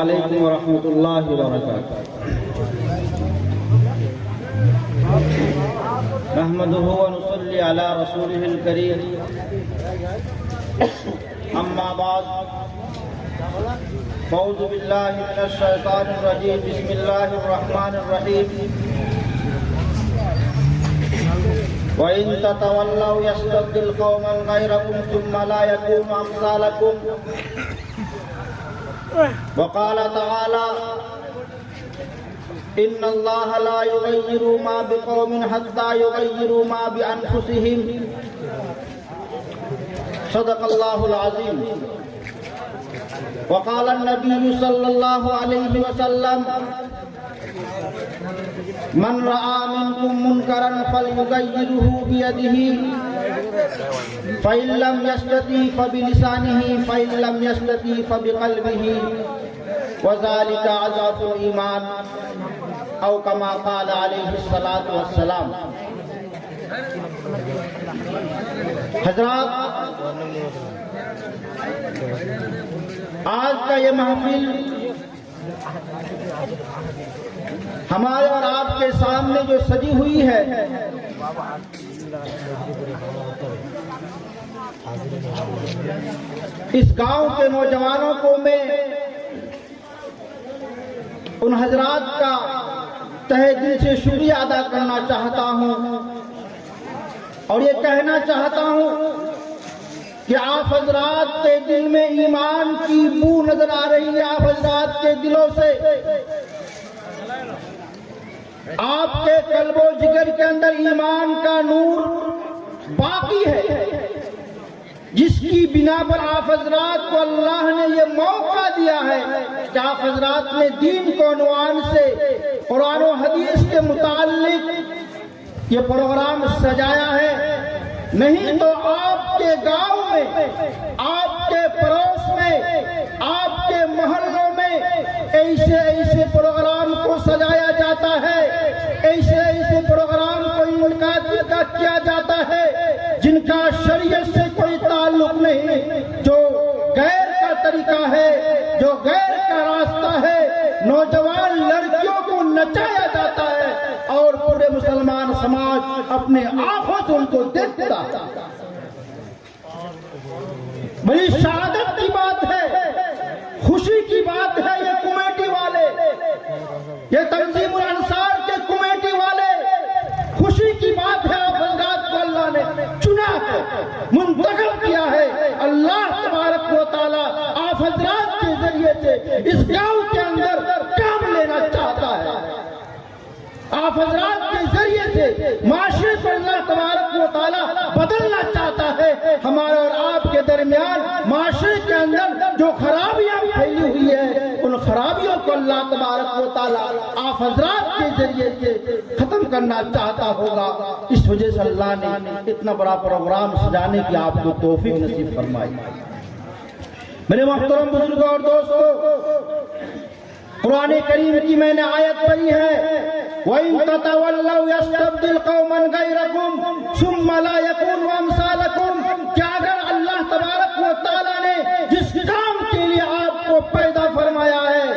علیکم ورحمۃ اللہ وبرکاتہ۔ نحمده ونصلي على رسوله الكريم، اما بعد فاعوذ باللہ من الشیطان الرجیم، بسم اللہ الرحمن الرحیم۔ وَإِن تَتَوَلَّوْا يَسْتَبْدِلْ قَوْمًا غَيْرَكُمْ ثُمَّ لَا يَكُونُوا أَمْثَالَكُمْ۔ وقال تعالى: إن الله لا يغير ما بقوم حتى يغيروا ما بأنفسهم۔ صدق الله العظيم۔ وقال النبي صلى الله عليه وسلم: من رأى منكم منكرا فليغيره بيده، فإن لم يستطع فبلسانه، فإن لم يستطع فبقلبه، وذلك أضعف الإيمان، أو كما قال عليه الصلاة والسلام۔ حضرات، آج کا یہ محفل ہمارے اور آپ کے سامنے جو سجی ہوئی ہے، اس گاؤں کے نوجوانوں کو میں ان حضرات کا تہہ دل سے شکریہ ادا کرنا چاہتا ہوں، اور یہ کہنا چاہتا ہوں کہ آپ حضرات کے دل میں ایمان کی بو نظر آ رہی ہے۔ آپ حضرات کے دلوں سے، آپ کے قلب و جگر کے اندر ایمان کا نور باقی ہے، جس کی بنا پر آپ حضرات کو اللہ نے یہ موقع دیا ہے کہ آپ حضرات نے دین کو عنوان سے قرآن و حدیث کے متعلق یہ پروگرام سجایا ہے۔ نہیں تو آپ کے گاؤں میں، آپ کے پڑوس میں، آپ کے محلوں میں ایسے پروگرام کو سجایا جاتا ہے، ایسے پروگرام کو انعقاد کیا جاتا ہے جن کا شریعت سے کوئی تعلق نہیں، جو غیر کا طریقہ ہے، جو غیر کا راستہ ہے۔ نوجوان لڑکیوں کو نچایا جاتا ہے اور پورے مسلمان سماج اپنے آنکھوں سے ان کو دیکھتا ہے۔ بڑی شہادت کی بات ہے، خوشی کی بات ہے۔ یہ کمیٹی والے، یہ تنظیم الانصار کے کمیٹی والے، خوشی کی بات ہے۔ آپ حضرات کو اللہ نے چنا ہے، منتخب کیا ہے۔ اللہ تبارک و تعالی آپ حضرات کے ذریعے سے اس گاؤں کے اندر کام لینا چاہتا ہے۔ آپ حضرات کے ذریعے سے معاشرے کو اللہ تبارک و تعالی بدلنا چاہتا ہے۔ ہمارے اور آپ کے درمیان معاشرے کے اندر جو خرابیاں پھیلی ہوئی ہیں، ان خرابیوں کو اللہ تبارک و تعالی آپ حضرات کے ذریعے سے ختم کرنا چاہتا ہوگا۔ اس وجہ سے اللہ نے اتنا بڑا پروگرام سجانے کی آپ کو توفیق نصیب فرمائی۔ میرے محترم بزرگوں اور دوستوں، قرآن کریم کی میں نے آیت پڑھی ہے، وَإِن تَتَوَلَّوْا يَسْتَبْدِلْ قَوْمًا غَيْرَكُمْ ثُمَّ لَا يَكُونُوا أَمْثَالَكُمْ۔ کیا اگر اللہ تبارک و تعالیٰ نے جس کام کے لیے آپ کو پیدا فرمایا ہے،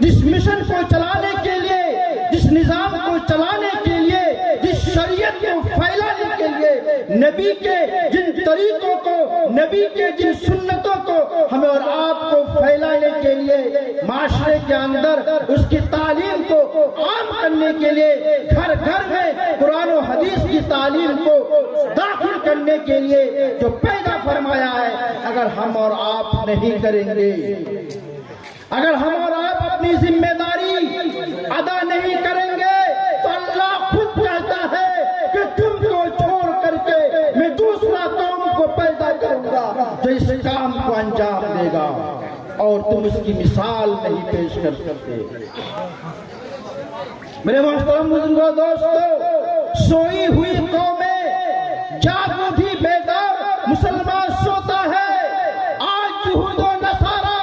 جس مشن کو چلانے کے لیے، جس نظام کو چلانے کے لیے، جس شریعت کو پھیلانے کے لیے، نبی کے جن طریقوں کو، نبی کے جن سنتوں کو ہمیں اور آپ کو پھیلانے کے لیے، معاشرے کے اندر اس کی تعلیم کو عام کرنے کے لیے، گھر گھر میں قرآن و حدیث کی تعلیم کو داخل کرنے کے لیے جو پیدا فرمایا ہے، اگر ہم اور آپ نہیں کریں گے، اگر ہم اور آپ اپنی ذمہ داری ادا نہیں کریں گے، تو اللہ خود کہتا ہے کہ تم کو چھوڑ کر کے میں دوسرا قوم کو پیدا کروں گا جو اس کام کو انجام دے گا، اور تم اس کی مثال نہیں پیش کر سکتے۔ میرے محترم بزرگوں دوستوں، سوئی ہوئی قومیں جاگو بھی بیدار مسلمان سوتا ہے۔ آج یہود و نصارہ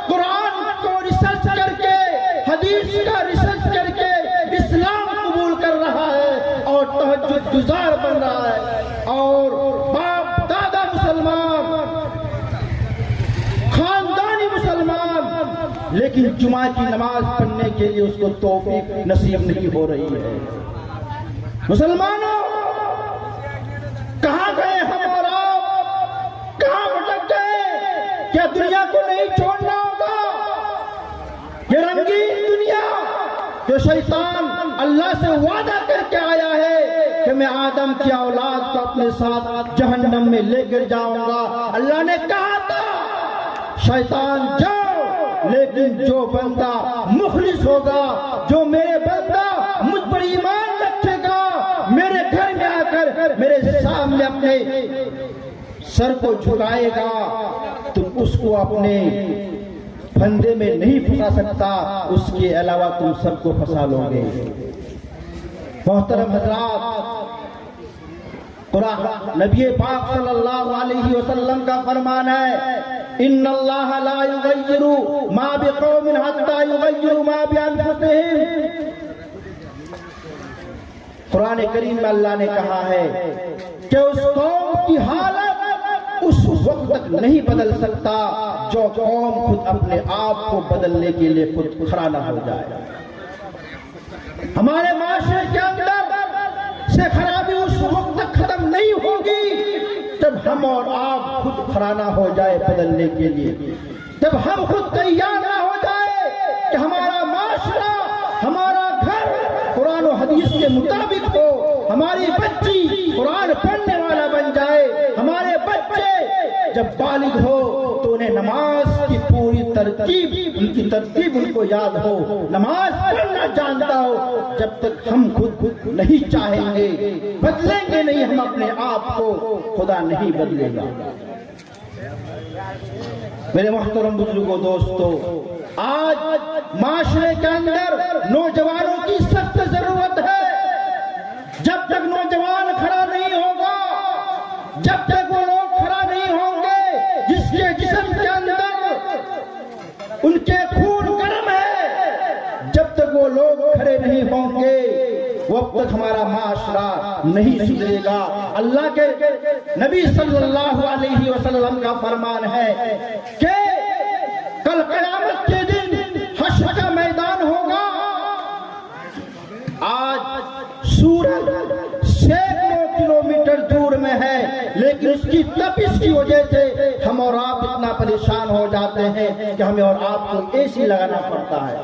قرآن کو ریسرچ کر کے، حدیث کا ریسرچ کر کے اسلام قبول کر رہا ہے اور تہجد گزار بن رہا ہے، اور باپ دادا مسلمان، خاندانی مسلمان، لیکن لیکن جمعہ کی نماز پڑھنے کے لیے اس کو توفیق نصیب نہیں ہو رہی ہے۔ مسلمانوں، کہاں گئے ہم اور آپ؟ کہاں بھٹک گئے؟ کیا دنیا کو نہیں چھوڑنا ہوگا؟ یہ رنگین دنیا جو شیطان اللہ سے وعدہ کر کے آیا ہے کہ میں آدم کی اولاد کو اپنے ساتھ جہنم میں لے کر جاؤں گا، اللہ نے کہا تھا شیطان جاؤ، لیکن جو بندہ مخلص ہوگا، جو میرے بندہ مجھ پر ایمان رکھے گا، میرے گھر میں آ کر میرے سامنے اپنے سر کو جھکائے گا، تم اس کو اپنے پھندے میں نہیں پھنسا سکتا، اس کے علاوہ تم سب کو پھنسا لو گے۔ محترم حضرات، قرآن نبی پاک صلی اللہ علیہ وسلم کا فرمان ہے، ان اللہ لا یغیر ما بقوم حتی یغیروا ما بانفسہم۔ قرآن کریم میں اللہ نے کہا ہے کہ اس قوم کی حالت اس وقت تک نہیں بدل سکتا جو قوم خود اپنے آپ کو بدلنے کے لیے خود کھڑا نہ ہو جائے۔ ہمارے معاشرے کے اندر سے خرابی اس وقت تک ختم نہیں ہوگی جب ہم اور آپ خود کھڑا نہ ہو جائے بدلنے کے لیے، جب ہم خود تیار نہ ہو جائے کہ ہمارا معاشرہ، ہمارا گھر قرآن و حدیث کے مطابق ہو، ہماری بچی قرآن پڑھنے والا بن جائے، ہمارے بچے جب بالغ ہو تو انہیں نماز کی پوری ترتیب، ان کی ترتیب ان کو یاد ہو، نماز پڑھنا جانتا ہو۔ جب تک ہم خود نہیں چاہیں گے، بدلیں گے نہیں ہم اپنے آپ کو، خدا نہیں بدلے گا۔ میرے محترم بزرگوں، دوستو، آج معاشرے کے اندر نوجوانوں کی سخت ضرورت ہے۔ جب تک نوجوان کھڑا نہیں ہوگا، جب تک وہ لوگ کھڑا نہیں ہوں گے جس کے جسم کے اندر ان کے خون گرم ہے، جب تک وہ لوگ کھڑے نہیں ہوں گے وقت تک ہمارا معاشرہ نہیں سدھرے گا۔ اللہ کے نبی صلی اللہ علیہ وسلم کا فرمان ہے کہ کل قیامت کے دن حشر کا میدان ہوگا۔ آج سورج سینکڑوں کلومیٹر دور میں ہے، لیکن اس کی تپش کی وجہ سے ہم اور آپ اتنا پریشان ہو جاتے ہیں کہ ہمیں اور آپ کو اے سی لگانا پڑتا ہے۔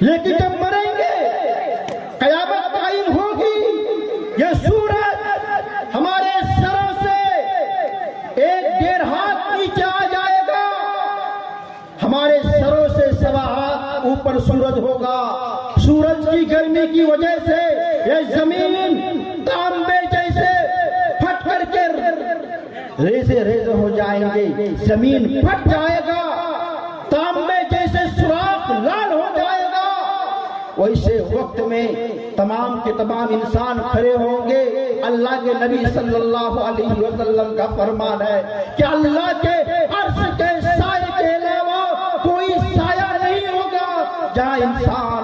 لیکن جب مریں گے، قیامت قائم ہوگی، یہ سورج ہمارے سروں سے 1.5 ہاتھ نیچے آ جائے گا، ہمارے سروں سے 1.25 ہاتھ اوپر سورج ہوگا۔ سورج کی گرمی کی وجہ سے یہ زمین تانبے جیسے پھٹ کر کے ریزے ریزے ہو جائیں گے، زمین پھٹ جائے گا، تانبے جیسے سوراخ لال ہو جائے گا۔ ویسے وقت میں تمام کے تمام انسان کھڑے ہوں گے۔ اللہ کے نبی صلی اللہ علیہ وسلم کا فرمان ہے کہ اللہ کے عرش کے سائے کے علاوہ کوئی سایہ نہیں ہوگا جہاں انسان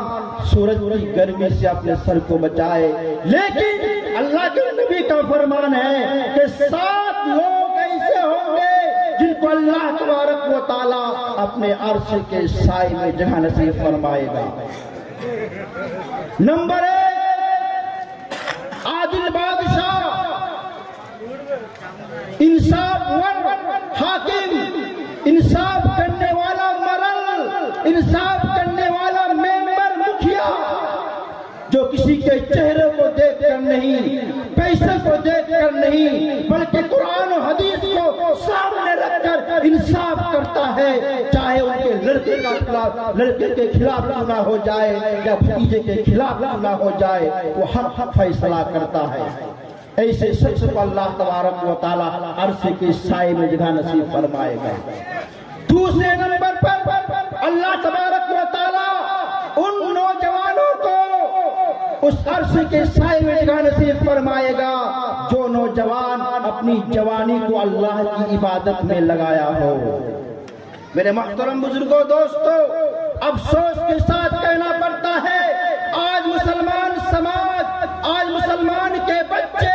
سورج کی گرمی سے اپنے سر کو بچائے۔ لیکن اللہ کے نبی کا فرمان ہے کہ 7 لوگ ایسے ہوں گے جن کو اللہ تبارک و تعالیٰ اپنے عرش کے سائے میں جگہ نصیب فرمائے گا۔ نمبر 1، عادل بادشاہ، انصاف ور حاکم، انصاف کرنے والا مرل، انصاف کرنے والا ممبر، مکھیا، جو کسی کے چہرے کو دیکھ کر نہیں، پیسے کو دیکھ کر نہیں، بلکہ قرآن و حدیث کو سامنے رکھ کر انصاف کرتا ہے، چاہے ان کے لڑکے کے خلاف کیوں نہ ہو جائے یا بھتیجے کے خلاف کیوں نہ ہو جائے، وہ حق فیصلہ کرتا ہے۔ ایسے شخص کو اللہ تبارک و تعالیٰ عرش کے سائے میں جگہ نصیب فرمائے گا۔ دوسرے نمبر پر اللہ تبارک و تعالیٰ ان نوجوانوں کو اس عرش کے سائے میں جگہ نصیب فرمائے گا جو نوجوان اپنی جوانی کو اللہ کی عبادت میں لگایا ہو۔ میرے محترم بزرگوں، دوستو، افسوس کے ساتھ کہنا پڑتا ہے آج مسلمان سماج، آج مسلمان کے بچے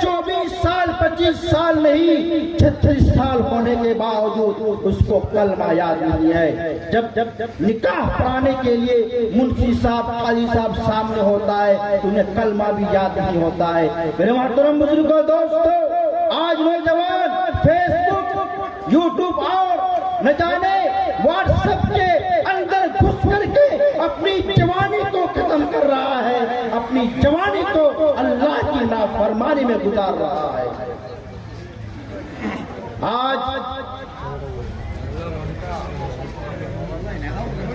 24 سال 25 25 سال نہیں 36 سال ہونے کے باوجود اس کو کلمہ یاد نہیں ہے. جب نکاح پڑھانے کے لیے منشی صاحب قاضی صاحب سامنے ہوتا ہے تو انہیں کلمہ بھی یاد نہیں ہوتا ہے. میرے محترم بزرگوں دوستو، آج نوجوان فیس بک، یوٹیوب اور نہ جانے واٹس ایپ کے اندر گھس کر کے اپنی جوانی کو ختم کر رہا ہے، اپنی جوانی کو اللہ کی نافرمانی میں گزار رہا ہے. آج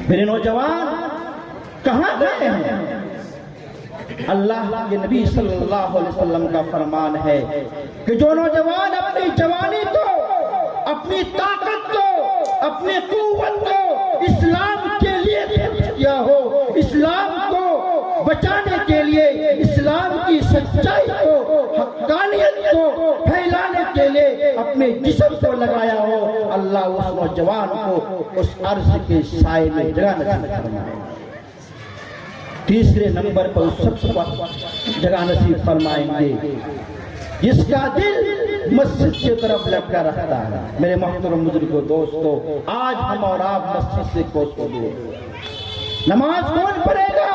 میرے نوجوان کہاں گئے ہیں؟ اللہ کے نبی صلی اللہ علیہ وسلم کا فرمان ہے کہ جو نوجوان اپنی جوانی کو، اپنی طاقت کو، اپنی قوت کو اسلام کے لیے خرچ کیا ہو، اسلام کو بچانے کے لیے، اسلام کی سچائی کو، حقانیت کو پھیلانے کے لیے اپنے جسم کو لگایا ہو، اللہ اس نوجوان کو اس عرش کے سائے میں جگہ نصیب فرمائے. تیسرے نمبر پر اس شخص کو جگہ نصیب فرمائیں گے جس کا دل مسجد کی طرف لٹکا رہتا ہے. میرے محترم بزرگوں دوستو، آج ہم اور آپ مسجد سے کوسوں دور. نماز کون پڑھے گا؟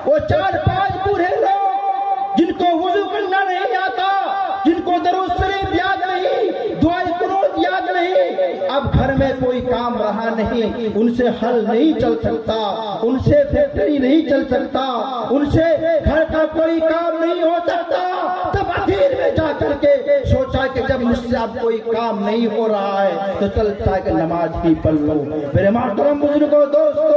وہ 4-5 بوڑھے لوگ جن کو وضو کرنا نہیں آتا، جن کو درود شریف یاد نہیں، دعائے قنوت یاد نہیں. اب گھر میں کوئی کام رہا نہیں، ان سے حل نہیں چل سکتا، ان سے فیکٹری نہیں چل سکتا، ان سے گھر کا کوئی کام نہیں ہو سکتا. تب آخر میں جا کر کے سوچا کہ جب مجھ سے اب کوئی کام نہیں ہو رہا ہے تو چلتا ہے کہ نماز بھی پڑھ لوں. میرے محترم بزرگوں دوستو،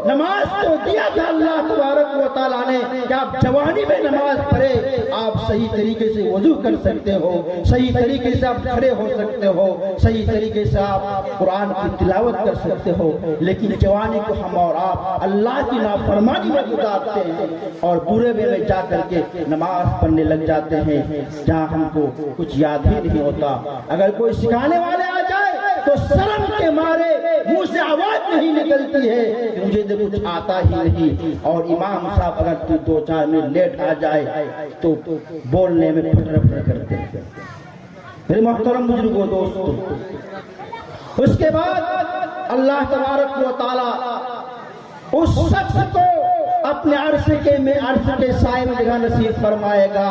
نماز تو دیا تھا اللہ تبارک و تعالیٰ نے کہ آپ جوانی میں نماز پڑھے، آپ صحیح طریقے سے وضو کر سکتے ہو، صحیح طریقے سے آپ کھڑے ہو سکتے ہو، صحیح طریقے سے آپ قرآن کی تلاوت کر سکتے ہو. لیکن جوانی کو ہم اور آپ اللہ کی نافرمانی میں گزارتے ہیں اور بورے میں جا کر کے نماز پڑھنے لگ جاتے ہیں جہاں ہم کو کچھ یاد ہی نہیں ہوتا. اگر کوئی سکھانے والے آ جائے تو شرم کے مارے منہ سے آواز نہیں نکلتی ہے کہ مجھے تو کچھ آتا ہی نہیں. اور امام صاحب اگر 2-4 منٹ لیٹ آ جائے تو بولنے میں پھٹر پھٹر کرتے ہیں. میرے محترم بزرگوں دوستو، اس کے بعد اللہ تبارک و تعالیٰ اس شخص کو اپنے عرش کے سائے میں جگہ نصیب فرمائے گا.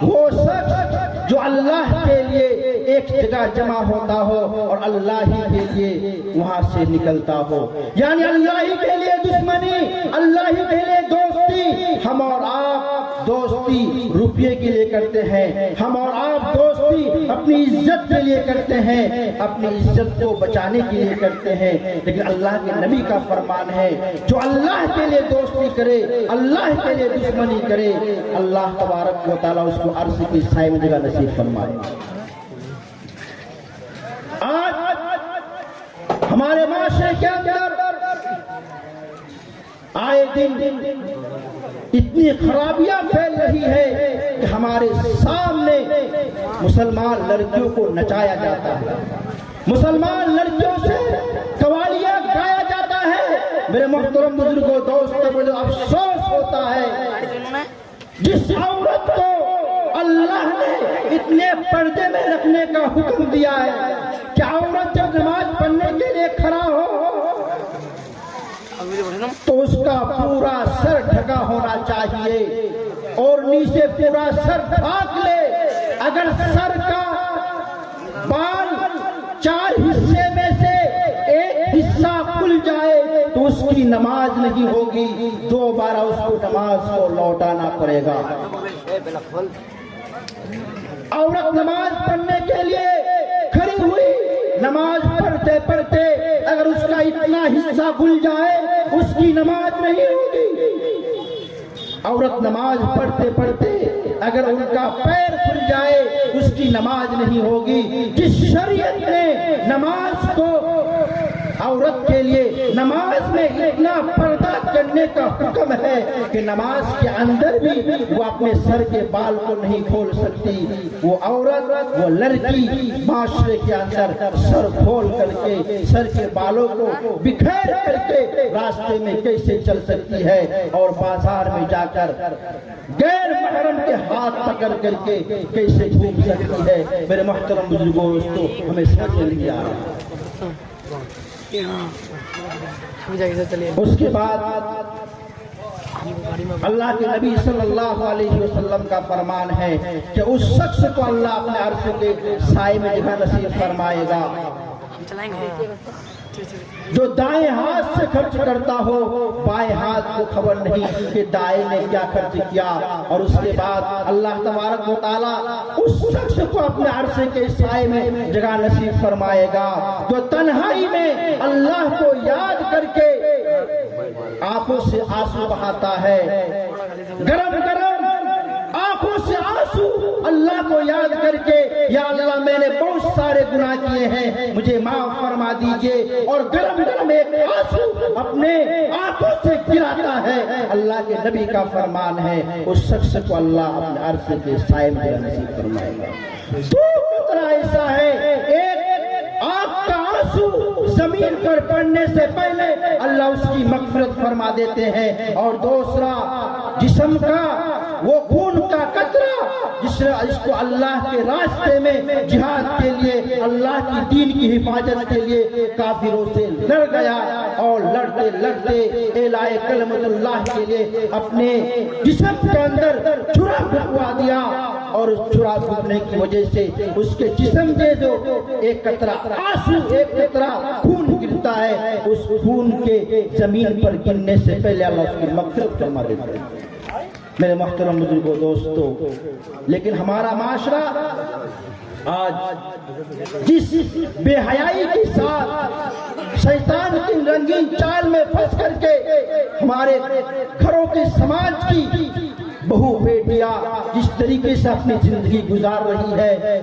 وہ شخص جو اللہ کے لیے ایک جگہ جمع ہوتا ہو اور اللہ ہی کے لیے وہاں سے نکلتا ہو. یعنی اللہ ہی کے لیے دشمنی، اللہ ہی کے لیے دوستی. ہم اور آپ دوستی روپیے کے لیے کرتے ہیں، ہم اور آپ دوستی اپنی عزت کے لیے کرتے ہیں، اپنی عزت کو بچانے کے لیے کرتے ہیں. لیکن اللہ کے نبی کا فرمان ہے جو اللہ کے لیے دوستی کرے، اللہ کے لیے دشمنی کرے، اللہ تبارک و تعالیٰ اس کو عرش کی سائے میں جگہ نصیب فرمائے. آج ہمارے معاشرے کے اندر آئے دن اتنی خرابیاں پھیل رہی ہے کہ ہمارے سامنے مسلمان لڑکیوں کو نچایا جاتا ہے، مسلمان لڑکیوں سے قوالیاں گایا جاتا ہے. میرے محترم بزرگوں دوستوں، مجھے افسوس ہوتا ہے جس عورت کو اللہ نے اتنے پردے میں رکھنے کا حکم دیا ہے کہ عورت جب نماز پڑھنے کے لیے کھڑا ہو تو اس کا پورا سر ڈھکا ہونا چاہیے اور نیچے پورا سر ڈھانک لے. اگر سر کا بال 4 حصے میں سے ایک حصہ کھل جائے تو اس کی نماز نہیں ہوگی، دوبارہ اس کو نماز کو لوٹانا پڑے گا. عورت نماز پڑھنے کے لیے کھڑی ہوئی، نماز پڑھتے پڑھتے اگر اس کا اتنا حصہ کھل جائے اس کی نماز نہیں ہوگی. عورت نماز پڑھتے پڑھتے اگر ان کا پیر کھل جائے اس کی نماز نہیں ہوگی. جس شریعت نے نماز کو عورت کے لیے نماز میں اتنا پردہ کرنے کا حکم ہے کہ نماز کے اندر بھی وہ اپنے سر کے بال کو نہیں کھول سکتی. وہ عورت، وہ لڑکی معاشرے کے اندر سر کھول کر کے، سر کے بالوں کو بکھیر کر کے راستے میں کیسے چل سکتی ہے، اور بازار میں جا کر غیر محرم کے ہاتھ پکڑ کر کے کیسے گھوم سکتی ہے. میرے محترم بزرگوں، دوستو، ہمیں سمجھ نہیں آ رہا. اس کے بعد اللہ کے نبی صلی اللہ علیہ وسلم کا فرمان ہے کہ اس شخص کو اللہ اپنے عرش کے سائے میں جگہ نصیب فرمائے گا جو دائیں ہاتھ سے خرچ کرتا ہو، بائیں ہاتھ کو خبر نہیں کہ دائیں نے کیا خرچ کیا. اور اس کے بعد اللہ تبارک و تعالیٰ اس شخص کو اپنے عرش کے سائے میں جگہ نصیب فرمائے گا جو تنہائی میں اللہ کو یاد کر کے آنکھوں سے آنسو بہاتا ہے، گرم گرم آنکھوں سے آنسو اللہ کو یاد کر کے، یا اللہ میں نے بہت سارے گناہ کیے ہیں، مجھے معاف فرما دیجئے، اور گرم گرم ایک آنسو اپنے آنکھوں سے گراتا ہے. اللہ کے نبی کا فرمان ہے اس شخص کو اللہ اپنے عرش کے سائے میں نصیب فرمائے گا. دو قطرہ ایسا ہے، ایک آنکھ کا آنسو زمین پر پڑنے سے پہلے اللہ اس کی مغفرت فرما دیتے ہیں، اور دوسرا جسم کا وہ خون کا قطرہ جس کو اللہ کے راستے میں جہاد کے لیے، اللہ کی دین کی حفاظت کے لیے کافروں سے لڑ گیا، اور لڑتے لڑتے اعلاء کلمت اللہ کے لیے اپنے جسم کے اندر چھرا پھکوا دیا، اور اس چھرا پھکنے کی وجہ سے اس کے جسم میں جو ایک قطرہ آنسو، ایک قطرہ خون گرتا ہے، اس خون کے زمین پر گرنے سے پہلے اللہ اس کی مغفرت فرما دیتا ہے. میرے محترم بزرگوں، دوستو، لیکن ہمارا معاشرہ آج جس بے حیائی کے ساتھ شیطان کی رنگین چال میں پھنس کر کے ہمارے گھروں کے سماج کی بہو بیٹیاں جس طریقے سے اپنی زندگی گزار رہی ہے،